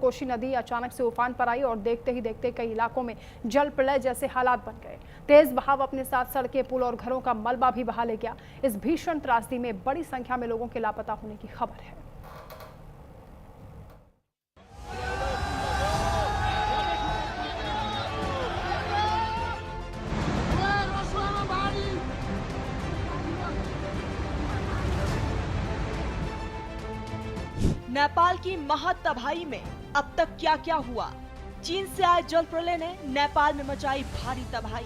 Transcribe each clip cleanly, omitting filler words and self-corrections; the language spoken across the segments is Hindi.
कोशी नदी अचानक से उफान पर आई और देखते ही देखते कई इलाकों में जल प्रलय जैसे हालात बन गए। तेज बहाव अपने साथ सड़कें, पुल और घरों का मलबा भी बहा ले गया। इस भीषण त्रासदी में बड़ी संख्या में लोगों के लापता होने की खबर है। नेपाल की महा तबाही में अब तक क्या क्या हुआ? चीन से आए जल प्रलय ने नेपाल में मचाई भारी तबाही।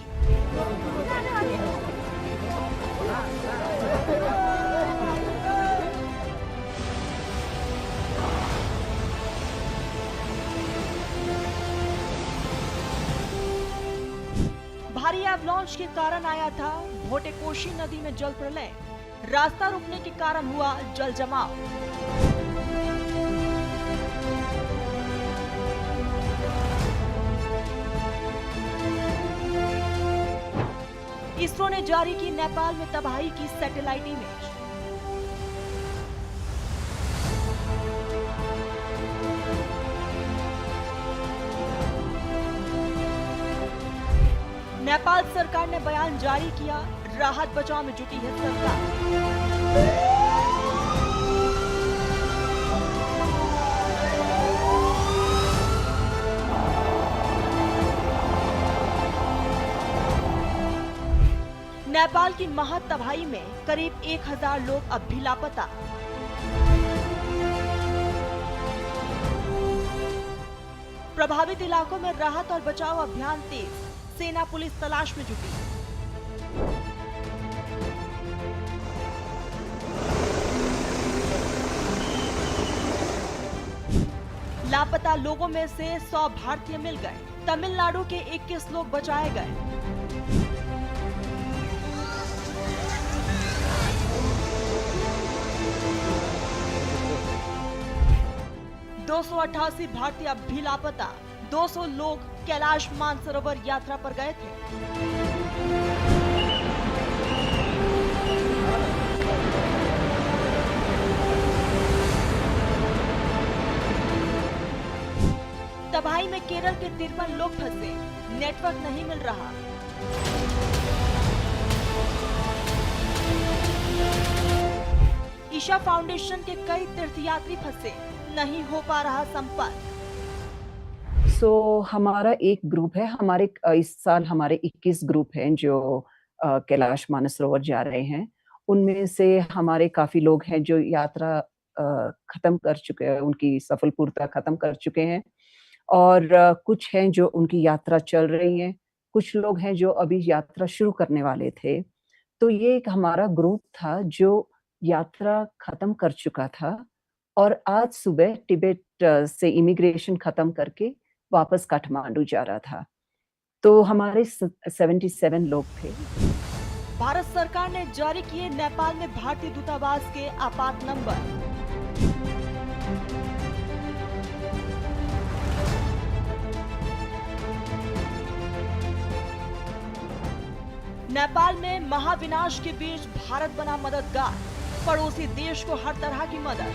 भारी एवलांच के कारण आया था भोटे कोशी नदी में जल प्रलय। रास्ता रुकने के कारण हुआ जल जमाव। इसरो ने जारी की नेपाल में तबाही की सैटेलाइट इमेज। नेपाल सरकार ने बयान जारी किया, राहत बचाव में जुटी है सरकार। नेपाल की महा तबाही में करीब 1000 लोग अब भी लापता। प्रभावित इलाकों में राहत और बचाव अभियान तेज, सेना पुलिस तलाश में जुटी। लापता लोगों में से 100 भारतीय मिल गए। तमिलनाडु के 21 लोग बचाए गए। 288 भारतीय अब भी लापता। 200 लोग कैलाश मानसरोवर यात्रा पर गए थे। तबाही में केरल के 53 लोग फंसे, नेटवर्क नहीं मिल रहा। ईशा फाउंडेशन के कई तीर्थयात्री फंसे, नहीं हो पा रहा संपर्क। हमारा एक ग्रुप है, हमारे इस साल हमारे 21 ग्रुप हैं जो कैलाश मानसरोवर जा रहे हैं। उनमें से हमारे काफी लोग हैं जो यात्रा खत्म कर चुके हैं, उनकी सफलपूर्वक खत्म कर चुके हैं, और कुछ हैं जो उनकी यात्रा चल रही है। कुछ लोग हैं जो अभी यात्रा शुरू करने वाले थे। तो ये एक हमारा ग्रुप था जो यात्रा खत्म कर चुका था और आज सुबह तिब्बत से इमिग्रेशन खत्म करके वापस काठमांडू जा रहा था। तो हमारे 77 लोग थे। भारत सरकार ने जारी किए नेपाल में भारतीय दूतावास के आपात नंबर। नेपाल में महाविनाश के बीच भारत बना मददगार, पड़ोसी देश को हर तरह की मदद।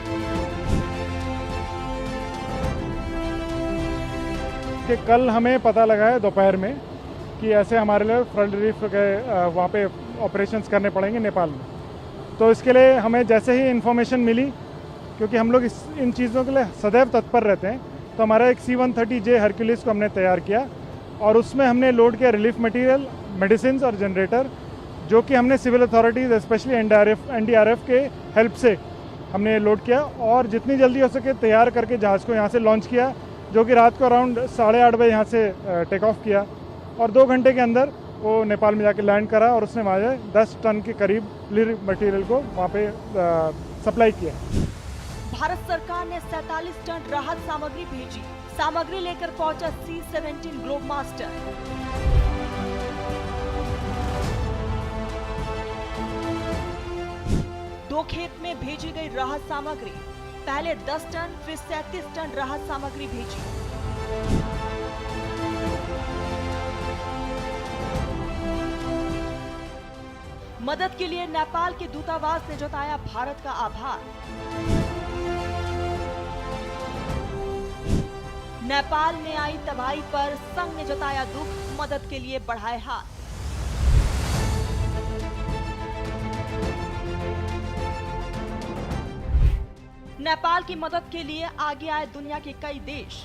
कि कल हमें पता लगा है दोपहर में कि ऐसे हमारे लिए फ्लड रिलीफ के वहाँ पे ऑपरेशंस करने पड़ेंगे नेपाल में। तो इसके लिए हमें जैसे ही इन्फॉर्मेशन मिली, क्योंकि हम लोग इन चीज़ों के लिए सदैव तत्पर रहते हैं, तो हमारा एक C-130J हरक्यूलिस को हमने तैयार किया और उसमें हमने लोड किया रिलीफ मटेरियल, मेडिसिन और जनरेटर, जो कि हमने सिविल अथॉरिटीज़ स्पेशली NDRF के हेल्प से हमने लोड किया और जितनी जल्दी हो सके तैयार करके जहाज़ को यहाँ से लॉन्च किया, जो कि रात को अराउंड 8:30 बजे यहाँ से टेक ऑफ किया और 2 घंटे के अंदर वो नेपाल में जाके लैंड करा और उसने वहाँ 10 टन के करीब रिलीफ मटेरियल को वहाँ पे सप्लाई किया। भारत सरकार ने 47 टन राहत सामग्री भेजी। सामग्री लेकर पहुंचा C-17 ग्लोबमास्टर। दो खेप में भेजी गई राहत सामग्री, पहले 10 टन फिर 37 टन राहत सामग्री भेजी। मदद के लिए नेपाल के दूतावास ने जताया भारत का आभार। नेपाल में आई तबाही पर संघ ने जताया दुख, मदद के लिए बढ़ाए हाथ। नेपाल की मदद के लिए आगे आए दुनिया के कई देश।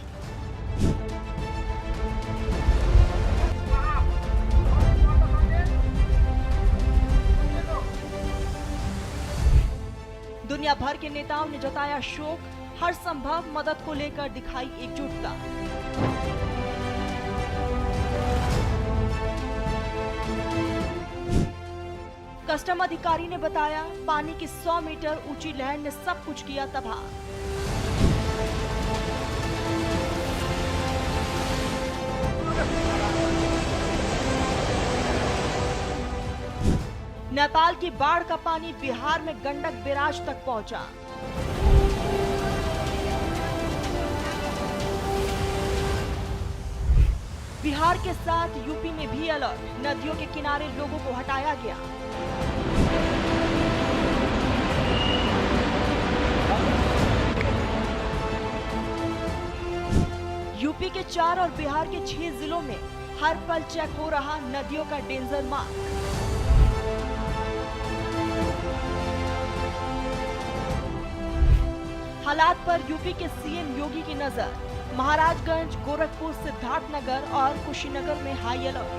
दुनिया भर के नेताओं ने जताया शोक, हर संभव मदद को लेकर दिखाई एकजुटता। कस्टम अधिकारी ने बताया पानी की 100 मीटर ऊंची लहर ने सब कुछ किया तबाह। नेपाल की बाढ़ का पानी बिहार में गंडक बैराज तक पहुंचा। बिहार के साथ यूपी में भी अलर्ट, नदियों के किनारे लोगों को हटाया गया। यूपी के 4 और बिहार के 6 जिलों में हर पल चेक हो रहा नदियों का डेंजर मार्क। हालात पर यूपी के सीएम योगी की नजर, महाराजगंज, गोरखपुर, सिद्धार्थनगर और कुशीनगर में हाई अलर्ट।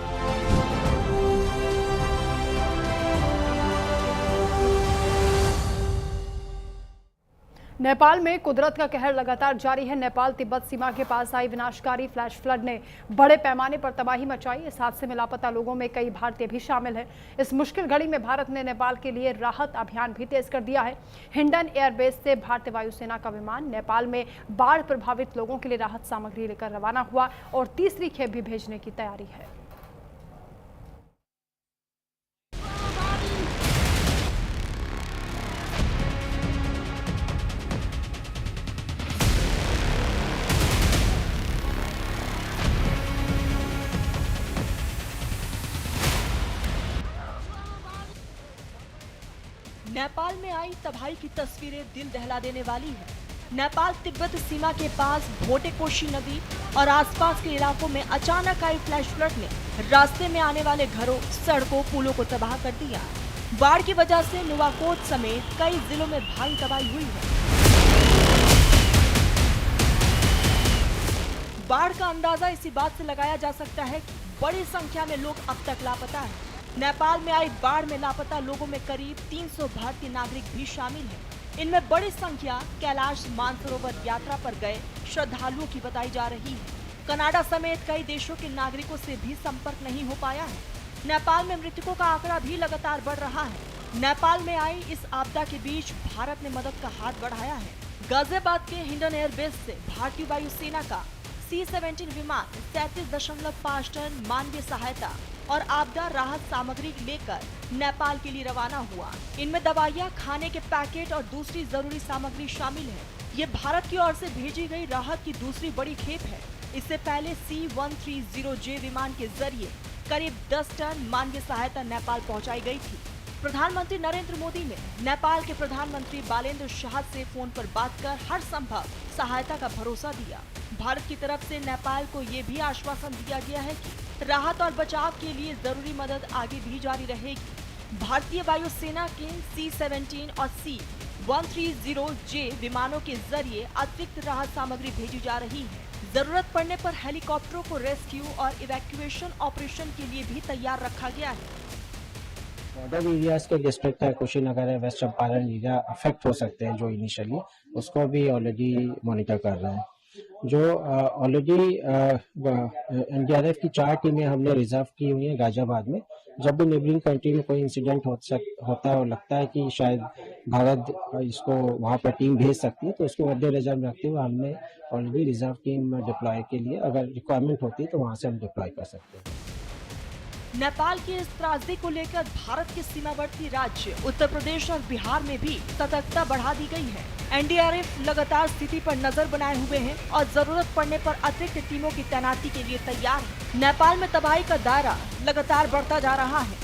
नेपाल में कुदरत का कहर लगातार जारी है। नेपाल तिब्बत सीमा के पास आई विनाशकारी फ्लैश फ्लड ने बड़े पैमाने पर तबाही मचाई। इस हादसे में लापता लोगों में कई भारतीय भी शामिल हैं। इस मुश्किल घड़ी में भारत ने नेपाल के लिए राहत अभियान भी तेज कर दिया है। हिंडन एयरबेस से भारतीय वायुसेना का विमान नेपाल में बाढ़ प्रभावित लोगों के लिए राहत सामग्री लेकर रवाना हुआ और तीसरी खेप भी भेजने की तैयारी है। नेपाल में आई तबाही की तस्वीरें दिल दहला देने वाली है। नेपाल तिब्बत सीमा के पास भोटेकोशी नदी और आसपास के इलाकों में अचानक आई फ्लैश फ्लड ने रास्ते में आने वाले घरों, सड़कों, पुलों को तबाह कर दिया। बाढ़ की वजह से नुवाकोट समेत कई जिलों में भारी तबाही हुई है। बाढ़ का अंदाजा इसी बात से लगाया जा सकता है कि बड़ी संख्या में लोग अब तक लापता हैं। नेपाल में आई बाढ़ में लापता लोगों में करीब 300 भारतीय नागरिक भी शामिल हैं। इनमें बड़ी संख्या कैलाश मानसरोवर यात्रा पर गए श्रद्धालुओं की बताई जा रही है। कनाडा समेत कई देशों के नागरिकों से भी संपर्क नहीं हो पाया है। नेपाल में मृतकों का आंकड़ा भी लगातार बढ़ रहा है। नेपाल में आई इस आपदा के बीच भारत ने मदद का हाथ बढ़ाया है। गाजियाबाद के हिंडन एयरबेस से भारतीय वायुसेना का C-17 विमान 37.5 टन मानवीय सहायता और आपदा राहत सामग्री लेकर नेपाल के लिए रवाना हुआ। इनमें दवाइयाँ, खाने के पैकेट और दूसरी जरूरी सामग्री शामिल है। ये भारत की ओर से भेजी गई राहत की दूसरी बड़ी खेप है। इससे पहले C-130J विमान के जरिए करीब 10 टन मानवीय सहायता नेपाल पहुंचाई गई थी। प्रधानमंत्री नरेंद्र मोदी ने नेपाल के प्रधानमंत्री बालेन्द्र शाह से फोन पर बात कर हर संभव सहायता का भरोसा दिया। भारत की तरफ से नेपाल को ये भी आश्वासन दिया गया है कि राहत और बचाव के लिए जरूरी मदद आगे भी जारी रहेगी। भारतीय वायुसेना के C-17 और C-130J विमानों के जरिए अतिरिक्त राहत सामग्री भेजी जा रही है। जरूरत पड़ने पर हेलीकॉप्टरों को रेस्क्यू और इवैक्यूएशन ऑपरेशन के लिए भी तैयार रखा गया है। बॉर्डर एरियाज के डिस्ट्रिक्ट है, कुशीनगर है, वेस्ट चंपारण एरिया अफेक्ट हो सकते हैं जो इनिशियली, उसको भी ऑलरेडी मॉनिटर कर रहे हैं। जो ऑलरेडी NDRF की 4 टीमें हमने रिजर्व की हुई है गाजियाबाद में। जब भी नेबरिंग कंट्री में कोई इंसिडेंट होता है और लगता है कि शायद भारत इसको वहाँ पर टीम भेज सकती है, तो उसको मध्य रिजर्व रखते हुए हमने ऑलरेडी रिजर्व टीम डिप्लॉय के लिए अगर रिक्वायरमेंट होती है तो वहाँ से हम डिप्लॉय कर सकते हैं। नेपाल की इस त्रासदी को लेकर भारत के सीमावर्ती राज्य उत्तर प्रदेश और बिहार में भी सतर्कता बढ़ा दी गई है। NDRF लगातार स्थिति पर नजर बनाए हुए हैं और जरूरत पड़ने पर अतिरिक्त टीमों की तैनाती के लिए तैयार है। नेपाल में तबाही का दायरा लगातार बढ़ता जा रहा है।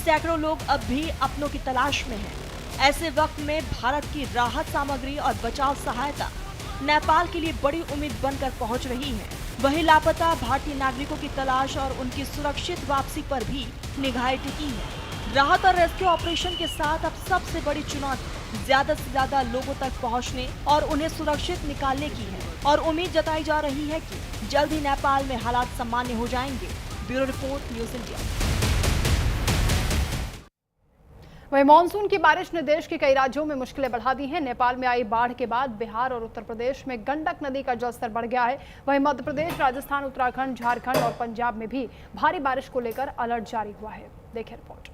सैकड़ों लोग अब भी अपनों की तलाश में हैं। ऐसे वक्त में भारत की राहत सामग्री और बचाव सहायता नेपाल के लिए बड़ी उम्मीद बनकर पहुंच रही है। वहीं लापता भारतीय नागरिकों की तलाश और उनकी सुरक्षित वापसी पर भी निगाहें टिकी है। राहत और रेस्क्यू ऑपरेशन के साथ अब सबसे बड़ी चुनौती ज्यादा से ज्यादा लोगों तक पहुंचने और उन्हें सुरक्षित निकालने की है और उम्मीद जताई जा रही है कि जल्द ही नेपाल में हालात सामान्य हो जाएंगे। Bureau report, news India. वहीं मानसून की बारिश ने देश के कई राज्यों में मुश्किलें बढ़ा दी हैं। नेपाल में आई बाढ़ के बाद बिहार और उत्तर प्रदेश में गंडक नदी का जलस्तर बढ़ गया है। वहीं मध्य प्रदेश, राजस्थान, उत्तराखंड, झारखंड और पंजाब में भी भारी बारिश को लेकर अलर्ट जारी हुआ है। देखिए रिपोर्ट।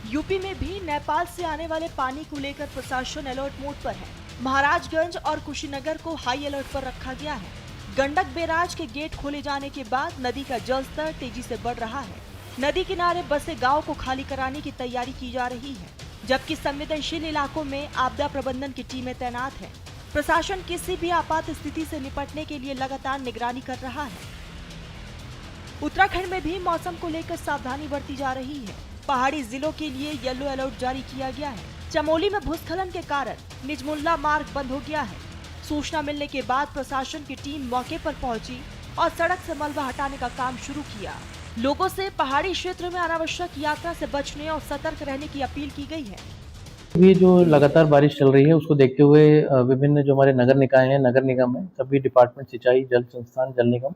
यूपी में भी नेपाल से आने वाले पानी को लेकर प्रशासन अलर्ट मोड पर है। महाराजगंज और कुशीनगर को हाई अलर्ट पर रखा गया है। गंडक बैराज के गेट खोले जाने के बाद नदी का जलस्तर तेजी से बढ़ रहा है। नदी किनारे बसे गांव को खाली कराने की तैयारी की जा रही है, जबकि संवेदनशील इलाकों में आपदा प्रबंधन की टीमें तैनात है। प्रशासन किसी भी आपात स्थिति से निपटने के लिए लगातार निगरानी कर रहा है। उत्तराखंड में भी मौसम को लेकर सावधानी बरती जा रही है। पहाड़ी जिलों के लिए येलो अलर्ट जारी किया गया है। चमोली में भूस्खलन के कारण निजमुल्ला मार्ग बंद हो गया है। सूचना मिलने के बाद प्रशासन की टीम मौके पर पहुंची और सड़क से मलबा हटाने का काम शुरू किया। लोगों से पहाड़ी क्षेत्र में अनावश्यक यात्रा से बचने और सतर्क रहने की अपील की गई है। ये जो लगातार बारिश चल रही है उसको देखते हुए विभिन्न जो हमारे नगर निकाय हैं, नगर निगम है, सभी डिपार्टमेंट, सिंचाई, जल संस्थान, जल निगम,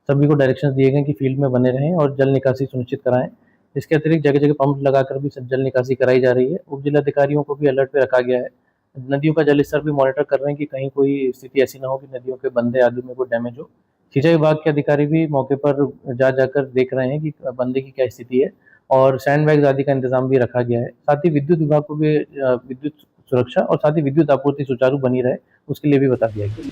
सभी को डायरेक्शन दिए गए कि फील्ड में बने रहें और जल निकासी सुनिश्चित कराएं। इसके अतिरिक्त जगह जगह पंप लगाकर भी जल निकासी कराई जा रही है। उप जिलाधिकारियों को भी अलर्ट पे रखा गया है। नदियों का जल स्तर भी मॉनिटर कर रहे हैं कि कहीं कोई स्थिति ऐसी ना हो कि नदियों के बंदे आदि में कोई डैमेज हो। सिंचाई विभाग के अधिकारी भी मौके पर जाकर देख रहे हैं कि बंदे की क्या स्थिति है और सैंड बैग्स आदि का इंतजाम भी रखा गया है। साथ ही विद्युत विभाग को भी विद्युत सुरक्षा और साथ ही विद्युत आपूर्ति सुचारू बनी रहे उसके लिए भी बता दिया गया।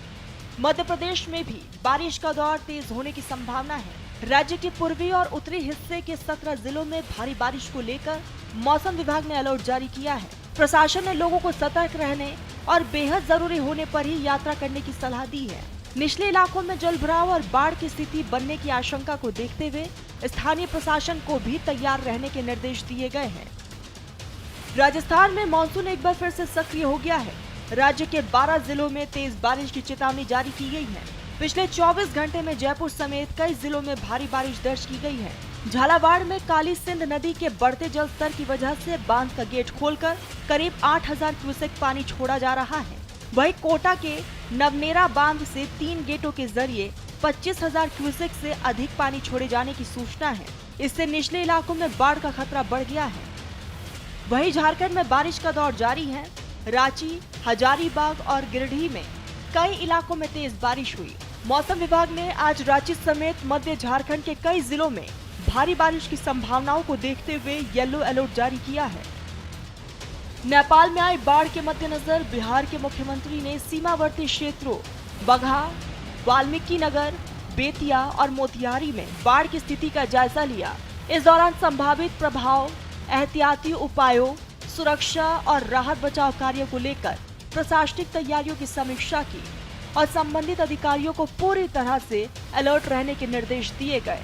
मध्य प्रदेश में भी बारिश का दौर तेज होने की संभावना है। राज्य के पूर्वी और उत्तरी हिस्से के 17 जिलों में भारी बारिश को लेकर मौसम विभाग ने अलर्ट जारी किया है। प्रशासन ने लोगों को सतर्क रहने और बेहद जरूरी होने पर ही यात्रा करने की सलाह दी है। निचले इलाकों में जलभराव और बाढ़ की स्थिति बनने की आशंका को देखते हुए स्थानीय प्रशासन को भी तैयार रहने के निर्देश दिए गए हैं। राजस्थान में मानसून एक बार फिर से सक्रिय हो गया है। राज्य के 12 जिलों में तेज बारिश की चेतावनी जारी की गई है। पिछले 24 घंटे में जयपुर समेत कई जिलों में भारी बारिश दर्ज की गई है। झालावाड़ में काली सिंध नदी के बढ़ते जलस्तर की वजह से बांध का गेट खोलकर करीब 8000 क्यूसेक पानी छोड़ा जा रहा है। वहीं कोटा के नवनेरा बांध से 3 गेटों के जरिए 25,000 क्यूसेक से अधिक पानी छोड़े जाने की सूचना है। इससे निचले इलाकों में बाढ़ का खतरा बढ़ गया है। वहीं झारखंड में बारिश का दौर जारी है। रांची, हजारीबाग और गिरिडीह में कई इलाकों में तेज बारिश हुई। मौसम विभाग ने आज रांची समेत मध्य झारखंड के कई जिलों में भारी बारिश की संभावनाओं को देखते हुए येलो अलर्ट जारी किया है। नेपाल में आई बाढ़ के मद्देनजर बिहार के मुख्यमंत्री ने सीमावर्ती क्षेत्रों बगहा, वाल्मीकि नगर, बेतिया और मोतिहारी में बाढ़ की स्थिति का जायजा लिया। इस दौरान संभावित प्रभाव, एहतियाती उपायों, सुरक्षा और राहत बचाव कार्यों को लेकर प्रशासनिक तैयारियों की समीक्षा की और संबंधित अधिकारियों को पूरी तरह से अलर्ट रहने के निर्देश दिए गए।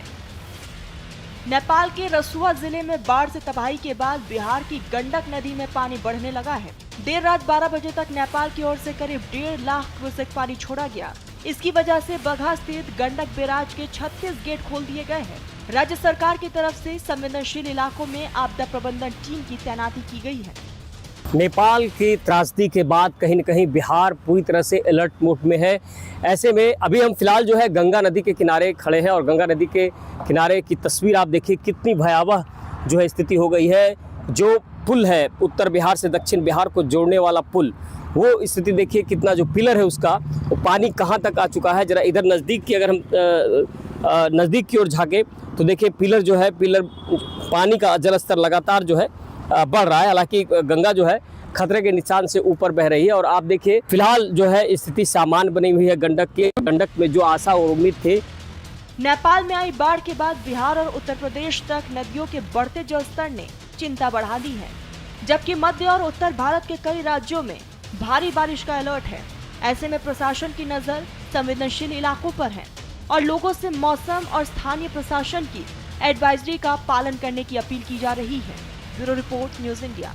नेपाल के रसुआ जिले में बाढ़ से तबाही के बाद बिहार की गंडक नदी में पानी बढ़ने लगा है। देर रात 12 बजे तक नेपाल की ओर से करीब 1.5 लाख क्यूसेक पानी छोड़ा गया। इसकी वजह से बगहा स्थित गंडक बैराज के 36 गेट खोल दिए गए हैं। राज्य सरकार की तरफ से संवेदनशील इलाकों में आपदा प्रबंधन टीम की तैनाती की गई है। नेपाल की त्रासदी के बाद कहीं न कहीं बिहार पूरी तरह से अलर्ट मोड में है। ऐसे में अभी हम फिलहाल जो है गंगा नदी के किनारे खड़े हैं और गंगा नदी के किनारे की तस्वीर आप देखिए कितनी भयावह जो है स्थिति हो गई है। जो पुल है उत्तर बिहार से दक्षिण बिहार को जोड़ने वाला पुल, वो स्थिति देखिए कितना जो पिलर है उसका वो पानी कहाँ तक आ चुका है। जरा इधर नज़दीक की अगर हम नज़दीक की ओर झाँके तो देखिए पिलर जो है, पिलर पानी का जलस्तर लगातार जो है बढ़ रहा है। हालांकि गंगा जो है खतरे के निशान से ऊपर बह रही है और आप देखिए फिलहाल जो है स्थिति सामान्य बनी हुई है। गंडक में जो आशा और उम्मीद थे। नेपाल में आई बाढ़ के बाद बिहार और उत्तर प्रदेश तक नदियों के बढ़ते जलस्तर ने चिंता बढ़ा दी है, जबकि मध्य और उत्तर भारत के कई राज्यों में भारी बारिश का अलर्ट है। ऐसे में प्रशासन की नजर संवेदनशील इलाकों पर है और लोगों से मौसम और स्थानीय प्रशासन की एडवाइजरी का पालन करने की अपील की जा रही है। Bureau report, news India.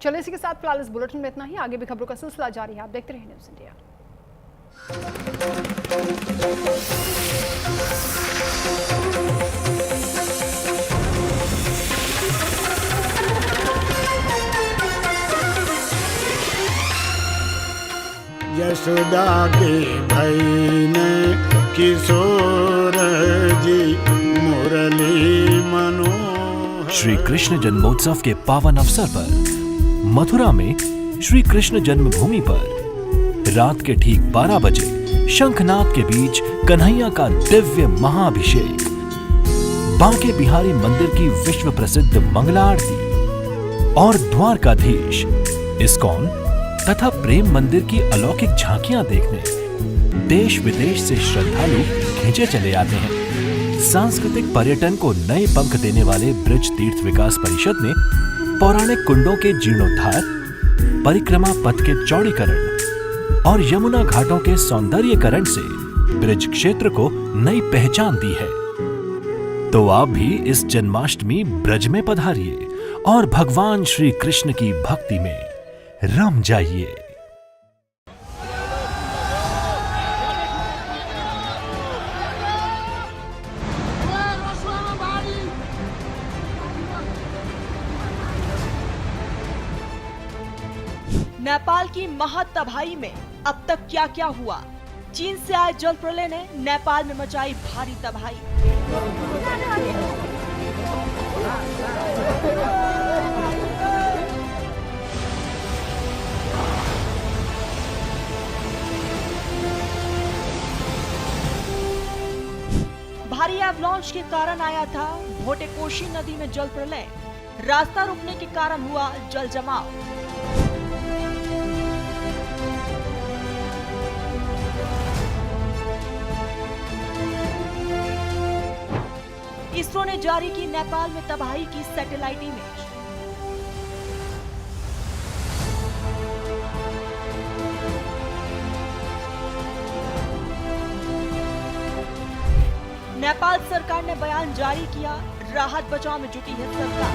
चलिए इसी के साथ फिलहाल इस बुलेटिन में इतना ही। आगे भी खबरों का सिलसिला जारी है, आप देखते रहिए न्यूज़ इंडिया। यशोदा के भाई ने किशोर जी मुरली मनोहर। श्री कृष्ण जन्मोत्सव के पावन अवसर पर मथुरा में श्री कृष्ण जन्मभूमि पर रात के ठीक 12 बजे शंखनाद के बीच कन्हैया का दिव्य महाअभिषेक, बांके बिहारी मंदिर की विश्व प्रसिद्ध मंगला आरती और द्वारकाधीश, इस्कॉन तथा प्रेम मंदिर की अलौकिक झांकियां देखने देश विदेश से श्रद्धालु खींचे चले आते हैं। सांस्कृतिक पर्यटन को नए पंख देने वाले ब्रज तीर्थ विकास परिषद ने पौराणिक कुंडों के जीर्णोद्धार, परिक्रमा पथ के चौड़ीकरण और यमुना घाटों के सौंदर्यीकरण से ब्रज क्षेत्र को नई पहचान दी है। तो आप भी इस जन्माष्टमी ब्रज में पधारिए और भगवान श्री कृष्ण की भक्ति में रम जाइए। नेपाल की महातबाही में अब तक क्या क्या हुआ? चीन से आए जल प्रलय ने नेपाल में मचाई भारी तबाही। भारी एवलांच के कारण आया था भोटेकोशी नदी में जल प्रलय। रास्ता रुकने के कारण हुआ जल जमाव। इसरो ने जारी की नेपाल में तबाही की सैटेलाइट इमेज। नेपाल सरकार ने बयान जारी किया, राहत बचाव में जुटी है सरकार।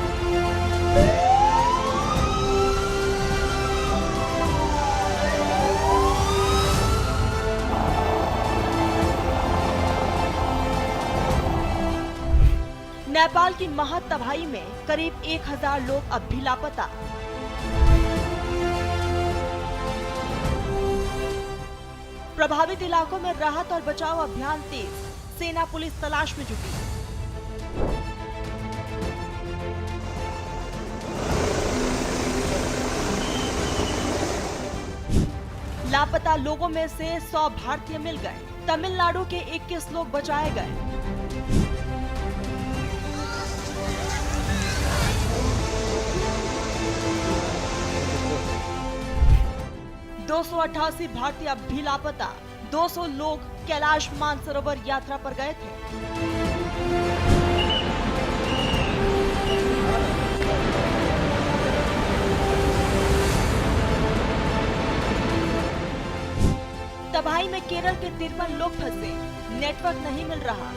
नेपाल की महातबाही में करीब 1000 लोग अब भी लापता। प्रभावित इलाकों में राहत और बचाव अभियान तेज, सेना पुलिस तलाश में जुटी। लापता लोगों में से 100 भारतीय मिल गए। तमिलनाडु के 21 लोग बचाए गए। 288 भारतीय अब भी लापता। 200 लोग कैलाश मानसरोवर यात्रा पर गए थे। तबाही में केरल के 53 लोग फंसे, नेटवर्क नहीं मिल रहा।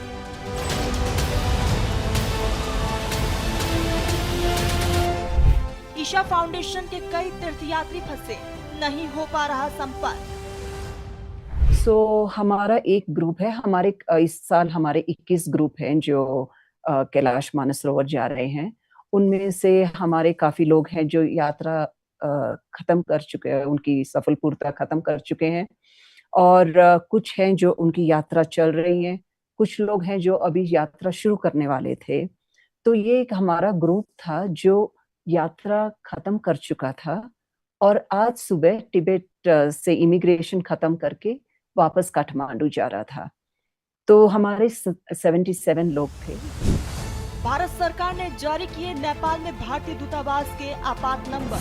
ईशा फाउंडेशन के कई तीर्थयात्री फंसे, नहीं हो पा रहा संपर्क। हमारा एक ग्रुप है, इस साल हमारे 21 ग्रुप हैं जो कैलाश मानसरोवर जा रहे हैं। उनमें से हमारे काफी लोग हैं जो यात्रा खत्म कर चुके हैं, उनकी सफलपूर्वता खत्म कर चुके हैं, और कुछ हैं जो उनकी यात्रा चल रही है। कुछ लोग हैं जो अभी यात्रा शुरू करने वाले थे। तो ये एक हमारा ग्रुप था जो यात्रा खत्म कर चुका था और आज सुबह तिब्बत से इमिग्रेशन खत्म करके वापस काठमांडू जा रहा था। तो हमारे 77 लोग थे। भारत सरकार ने जारी किए नेपाल में भारतीय दूतावास के आपात नंबर।